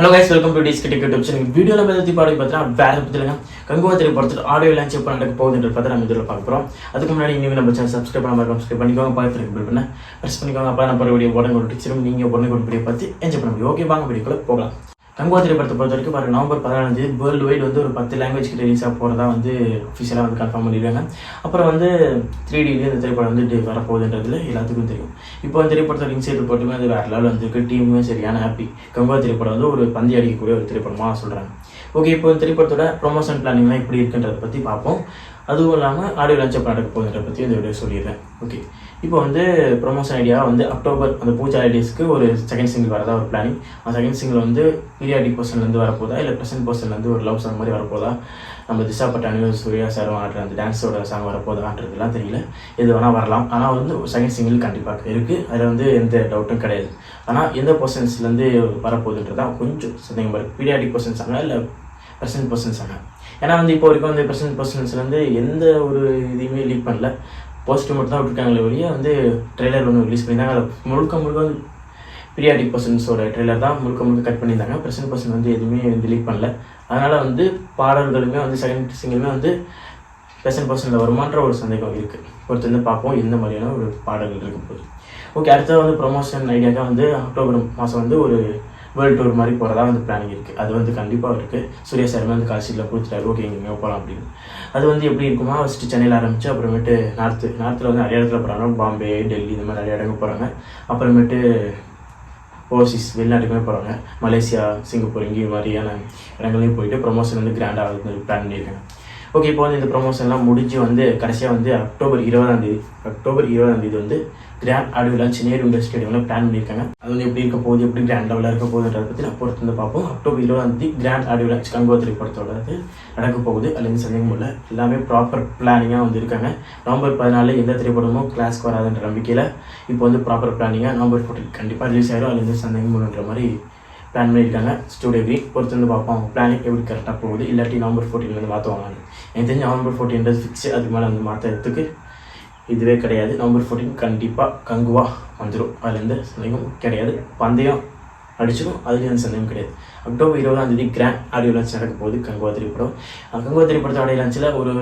Hello guys, welcome to டிஸ்கி ticket option. வீடியோவில் பற்றி பாடி பார்த்தீங்கன்னா வேறு பற்றிங்க கங்குவா திரைப்படத்தில் ஆடியோ லான்ச் எப்போ நடக்க போகுதுன்ற பார்த்து நம்ம இதில் பார்க்க போகிறோம். அதுக்கு முன்னாடி நீங்கள் நம்ம சேனல் சப்ஸ்கிரைப் பண்ணாமல் சப்ஸ்கிரைப் பண்ணிக்கோங்க, பார்த்துருக்கு பில் பண்ண ப்ரெஸ் பண்ணிக்கோங்க. அப்போ நம்ம வீடியோ உடனே ஒரு டீச்சரும் நீங்கள் உடனே ஒரு வீடியோ பார்த்து என்ஜாய் பண்ண முடியும். ஓகே, வாங்க வீடியோக்குள்ள போகலாம். கங்குவா திரைப்படத்தை பொறுத்த வரைக்கும் பாருங்கள், நவம்பர் 14 வேர்ல்டு வைடு வந்து ஒரு 10 லாங்குவேஜ்க்கு ரிலீஸ் ஆக போகிறதா வந்து அஃபிஷியலாக வந்து கன்ஃபார்ம் பண்ணிடுவாங்க. அப்புறம் வந்து 3Dலேயே இந்த திரைப்படம் வந்து வரப்போகுதுன்றதுல எல்லாத்துக்கும் தெரியும். இப்போ அந்த திரைப்படத்தோட இன்சைட் ரிப்போர்ட்டுமே அது வேறு லெவல் வந்துருக்கு. டீமுமே சரியான ஹாப்பி. கங்குவா திரைப்படம் வந்து ஒரு பந்தி அடிக்கக்கூடிய ஒரு திரைப்படமாக சொல்கிறாங்க. ஓகே, இப்போ இந்த திரைப்படத்தோட ப்ரொமோஷன் பிளானிங்லாம் எப்படி இருக்குன்றதை பற்றி பார்ப்போம். அதுவும் இல்லாமல் ஆடியோ லான்ச் எப்போ நடக்க போகுதுன்றதை பற்றி இந்த வீடியோ சொல்லிடுறேன். ஓகே, இப்போ வந்து ப்ரொமோஷன் ஐடியா வந்து அக்டோபர் அந்த பூஜா ஐடியாஸ்க்கு ஒரு செகண்ட் சிங்கிள் வரதா ஒரு பிளானிங். அந்த செகண்ட் சிங்கிள் வந்து பீரியாடிக் பர்சன்லேருந்து வரப்போதா இல்லை ப்ரெசென்ட் பர்சன்லேருந்து ஒரு லவ் சாங் மாதிரி வரப்போதா, நம்ம திஷா பட்டானியும் சூர்யா சாரும் ஆடுற அந்த டான்ஸோட சாங் வரப்போதான்றதுலாம் தெரியல. எது வேணால் வரலாம். ஆனால் வந்து செகண்ட் சிங்கிள் கண்டிப்பாக இருக்குது, அதில் வந்து எந்த டவுட்டும் கிடையாது. ஆனால் எந்த பர்சன்ஸ்லேருந்து வரப்போகுதுன்றதான் கொஞ்சம் சந்தேகம் இருக்குது. பீரியாடிக் பர்சன்ஸ் ஆங்க இல்லை ப்ரெசென்ட் பர்சன்ஸ் ஆங்க. ஏன்னா வந்து இப்போ வரைக்கும் வந்து ப்ரெசென்ட் பர்சன்ஸ்லேருந்து எந்த ஒரு இதையுமே லீக் பண்ணல. போஸ்ட்டு மட்டும் தான் விட்டுருக்காங்களே வெளியே வந்து ட்ரெய்லர் ஒன்று ரிலீஸ் பண்ணியிருந்தாங்க. அதில் முழுக்க வந்து பீரியாடிக் பர்சன்ஸோட ட்ரெய்லர் தான் முழுக்க கட் பண்ணியிருந்தாங்க. ப்ரெசென்ட் பர்சன் வந்து எதுவுமே வந்து லீக் பண்ணல. அதனால் வந்து பாடல்களுமே வந்து செகண்ட் சிங்கிளுமே வந்து ப்ரெசென்ட் பர்சனில் வருமான்ற ஒரு சந்தேகம் இருக்குது. பொறுத்து வந்து பார்ப்போம் எந்த மாதிரியான ஒரு பாடல்கள் இருக்க போகுது. ஓகே, அடுத்தது வந்து ப்ரொமோஷன் ஐடியாக்காக வந்து அக்டோபர் மாதம் வந்து ஒரு வேர்ல்டு டூர் மாதிரி போகிறதா வந்து பிளானிங் இருக்குது. அது வந்து கண்டிப்பாக இருக்குது. சூர்யா சாருமே வந்து கால்ஷீட்டில் கொடுத்துட்டாரு. ஓகே, இங்கே போகலாம் அப்படின்னு. அது வந்து எப்படி இருக்குமா, ஃபஸ்ட்டு சென்னையில் ஆரம்பித்து அப்புறமேட்டு நார்த்தில் வந்து நிறைய இடத்துல போகிறாங்க. பாம்பே, டெல்லி இந்த மாதிரி நிறைய இடங்கள் போகிறாங்க. அப்புறமேட்டு ஓவர்சீஸ் வெளிநாட்டுக்குமே போகிறாங்க. மலேசியா, சிங்கப்பூர் இங்கே மாதிரியான இடங்களையும் போயிட்டு ப்ரொமோஷன் வந்து கிராண்டாக வந்து பிளான் பண்ணியிருக்காங்க. ஓகே, இப்போ வந்து இந்த ப்ரொமோஷன்லாம் முடிஞ்சு வந்து கடைசியாக வந்து அக்டோபர் 20 வந்து grand audio launch Nehru indoor ஸ்டேடியமில் பிளான் பண்ணியிருக்காங்க. அது வந்து எப்படி இருக்க போகுது, எப்படி கிராண்ட் லெவலில் இருக்க போகுதுன்றதை பற்றி நான் பொறுத்து வந்து பார்ப்போம். October 20 grand audio launch Kanguva திரைப்படத்தோட நடக்க போகுது. அதுலேருந்து சந்தேகம் இல்லை, எல்லாமே ப்ராப்பர் பிளானிங்காக வந்து இருக்காங்க. நவம்பர் 14 எந்த திரைப்படமும் கிளாஸ்க்கு வராதுன்ற நம்பிக்கையில் இப்போ வந்து ப்ராப்பர் பிளானிங்காக நவம்பர் 14 கண்டிப்பாக ரிலீஸ் ஆகிடும். அதுலேருந்து சந்தேகம் இல்லைன்ற மாதிரி பிளான் பண்ணியிருக்காங்க. ஸ்டூடியோ கிரீன் பொறுத்து வந்து பார்ப்போம் அவங்க பிளானிங் எப்படி கரெக்டாக போகுது. இல்லாட்டி நவம்பர் 14 மாற்றுவாங்க. எனக்கு தெரிஞ்சு நவம்பர் 14 ஃபிக்ஸு. அதுக்கு மேலே வந்து மாற்றுறதுக்கு இதுவே கிடையாது. நவம்பர் 14 கண்டிப்பாக கங்குவா வந்துடும். அதுலேருந்து சந்தேகம் கிடையாது. பந்தயம் அடிச்சிடும், அதுலேயும் அந்த சந்தேகம் கிடையாது. அக்டோபர் 20 கிராண்ட் ஆடியோ லான்ச் நடக்க போகுது கங்குவா திரைப்படம். கங்குவா திரைப்படத்தோட ஆடியோ லான்ச்சில் ஒரு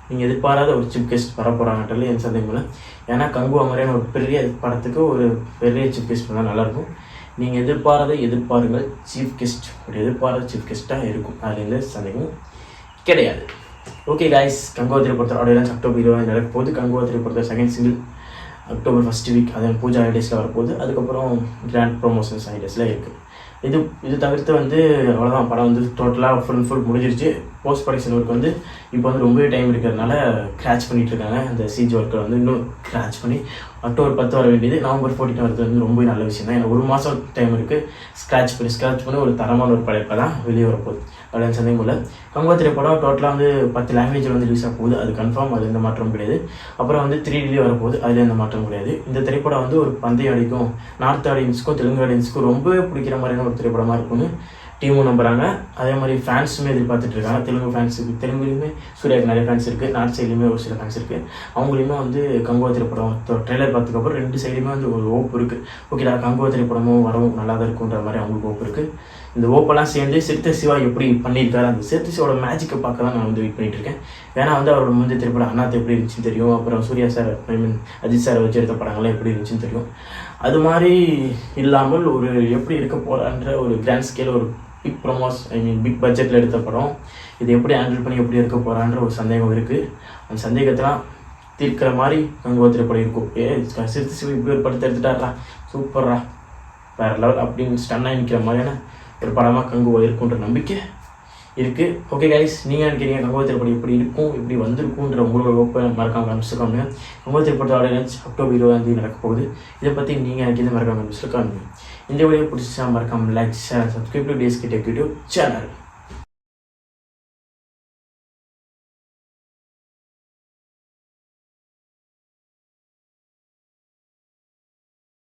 நீங்கள் எதிர்பாராத ஒரு சீஃப் கெஸ்ட் வர போகிறாங்கன்றது எந்த சந்தேகம் இல்லை. ஏன்னா கங்குவா மாதிரியான ஒரு பெரிய படத்துக்கு ஒரு பெரிய சீஃப் கெஸ்ட் வந்தால் நல்லாயிருக்கும். நீங்கள் எதிர்பாருங்கள். சீஃப் கெஸ்ட் ஒரு எதிர்பாராத சீஃப் கெஸ்ட்டாக இருக்கும். அதுலேருந்து சந்தேகம் கிடையாது. ஓகே காய்ஸ், கங்குவா திரைப்படத்தோட ஆடியோ லான்ச் அக்டோபர் 20 நடக்க போகுது. கங்குவா திரைப்படத்தோட second single October first week அதன் பூஜா ஐடியாஸில் வரப்போகுது. அதுக்கப்புறம் கிராண்ட் ப்ரொமோஷன்ஸ் ஐடியாஸில் இருக்குது. இது தவிர்த்து வந்து அவ்வளோதான். படம் வந்து டோட்டலாக ஃபுல் முடிஞ்சிருச்சு. போஸ்ட் ப்ரொடக்ஷன் ஒர்க் வந்து இப்போ வந்து ரொம்பவே டைம் இருக்கிறதுனால கிராச் பண்ணிகிட்டு இருக்காங்க. அந்த சிஜி ஒர்க்கை வந்து இன்னும் கிராச் பண்ணி அக்டோபர் 10 வர வேண்டியது நவம்பர் 14 வரது வந்து ரொம்ப நல்ல விஷயம் தான். ஏன்னா ஒரு மாதம் டைம் இருக்குது. ஸ்க்ராச் பண்ணி ஒரு தரமான ஒரு படைப்பை தான் வெளியே வரப்போகுது. அப்படின்னு சந்தேகம் இல்லை. கங்குவா திரைப்படம் டோட்டலாக வந்து 10 லாங்குவேஜில் வந்து ரிலீஸ் ஆக போகுது. அது கன்ஃபார்ம், அது எந்த மாற்றமும் கிடையாது. அப்புறம் வந்து 3Dலேயே வரப்போகுது, அதில் எந்த மாற்றமும் கிடையாது. இந்த திரைப்படம் வந்து ஒரு பந்தயம் அடிக்கும், நார்த் ஆடியன்ஸுக்கும் தெலுங்கு ஆடியன்ஸுக்கும் ரொம்பவே பிடிக்கிற மாதிரியான ஒரு திரைப்படமாக இருக்கும்னு டீமும் நம்புகிறாங்க. அதே மாதிரி ஃபேன்ஸுமே எதிர்பார்த்துட்டு இருக்காங்க. தெலுங்குலேயுமே சூர்யாவுக்கு நிறைய ஃபேன்ஸ் இருக்குது, நார்த் சைட்லேயுமே ஒரு சில ஃபேன்ஸ் இருக்குது. அவங்களையுமே வந்து கங்குவா திரைப்படம் ட்ரெய்லர் பார்த்ததுக்கப்புறம் 2 சைடுமே வந்து ஒரு ஹோப் இருக்குது. ஓகேடா, கங்குவா திரைப்படமும் வரவும் நல்லா தான் இருக்குன்ற மாதிரி அவங்களுக்கு ஹோப் இருக்குது. இந்த ஓப்பெல்லாம் சேர்ந்து சிறுத்தை சிவா எப்படி பண்ணியிருக்காரு, அந்த சிறுத்தை சிவாவோட மேஜிக்கை பார்க்க தான் நான் வந்து வெயிட் பண்ணிட்டு இருக்கேன். ஏன்னா வந்து அவரோட முந்தைய திரைப்படம் அண்ணாத்தை எப்படி இருந்துச்சுன்னு தெரியும். அப்புறம் சூர்யா சார் அஜித் சாரை வச்சு எடுத்த படங்கள்லாம் எப்படி இருந்துச்சுன்னு தெரியும். அது மாதிரி இல்லாமல் ஒரு எப்படி இருக்க போகிறான்ற ஒரு கிராண்ட் ஸ்கேல் ஒரு பிக் பட்ஜெட்டில் எடுத்த படம். இது எப்படி ஹேண்டில் பண்ணி எப்படி இருக்க போகிறான்ற ஒரு சந்தேகம் இருக்குது. அந்த சந்தேகத்தெல்லாம் தீர்க்கிற மாதிரி கங்குவா திரைப்படம் இருக்கும். சிறுத்தை சிவா இப்படி ஒரு படத்தை எடுத்துட்டாரா, சூப்பர்ரா, வேறு லெவல் அப்படின்னு ஸ்டன்னாக நிற்கிற மாதிரியான ஒரு படமாக கங்குவா இருக்குன்ற நம்பிக்கை இருக்குது. ஓகே கைஸ், நீங்கள் நினைக்கிறீங்க கங்குவா திரைப்படம் எப்படி இருக்கும், எப்படி வந்திருக்குன்ற உங்களோட ஓப்பை மறக்காமல் காமிச்சிருக்காங்க. கங்குவா திரைப்படத்தோட ஆடியோ லான்ச் அக்டோபர் 20 நடக்க போகுது. இதை பற்றி நீங்கள் நினைக்கிறது மறக்காமல் காமிச்சிருக்காங்க. இந்த வீடியோ பிடிச்சா மறக்காமல் like, share, subscribe to TSK tech YouTube channel.